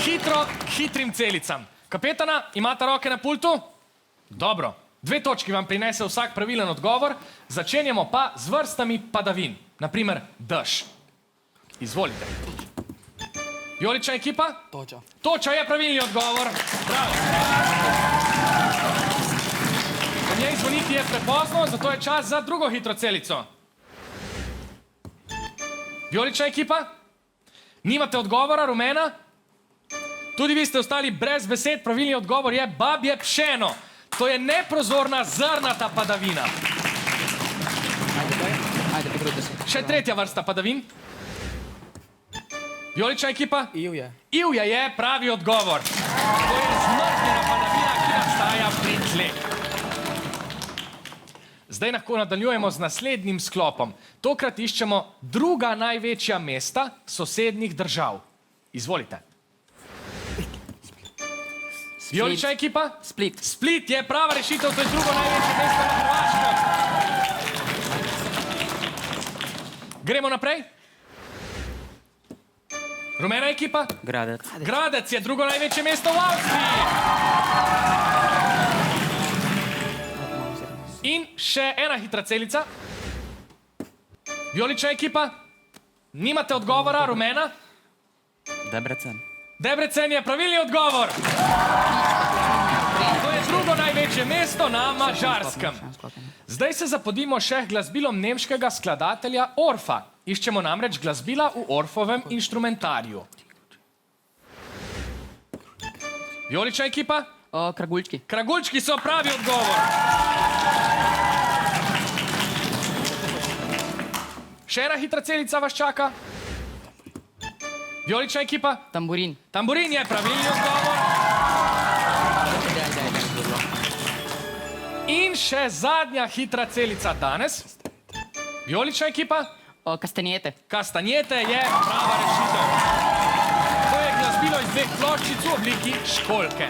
hitro k hitrim celicam. Kapetana, imata roke na pultu? Dobro. 2 točki vam prinese vsak pravilen odgovor. Začenjamo pa z vrstami padavin. Naprimer, dež. Izvolite. Vijolična ekipa? Toča. Toča je pravilni odgovor. Bravo. V njej zvoniti je prepozno, zato je čas za drugo hitro celico. Vijolična ekipa? Nimate odgovora, rumena? Tudi vi ste ostali brez besed, pravilni odgovor je babje pšeno. To je neprozorna zrnata padavina. Ajde, potrudite se. Še tretja vrsta padavin. Vijolična ekipa? Ivje. Ivje je pravi odgovor. To je zmrznjena padavina, ki nastaja pri tleh. Zdaj lahko nadaljujemo z naslednjim sklopom. Tokrat iščemo druga največja mesta sosednjih držav. Izvolite. Vijolična ekipa? Split. Split je prava rešitev, to je drugo največje mesto na Hrvaškem. Gremo naprej. Rumena ekipa? Gradec. Gradec je drugo največje mesto v Avstriji. In še ena hitra celica. Vijolična ekipa? Nimate odgovora, rumena? Debrecen. Debrecen je pravilni odgovor. To je drugo največje mesto na Madžarskem. Zdaj se zapodimo še glasbilom nemškega skladatelja Orfa. Iščemo namreč glasbila v Orfovem inštrumentariju. Vijolična ekipa? Kraguljčki. Kraguljčki so pravi odgovor. Še ena hitra celica vas čaka. Vijolična ekipa? Tamburin. Tamburin je pravilni odgovor. In še zadnja hitra celica danes. Vijolična ekipa? Kastanjete. Kastanjete je prava rešitev. To je glasbilo iz 2 ploščic v obliki školjke.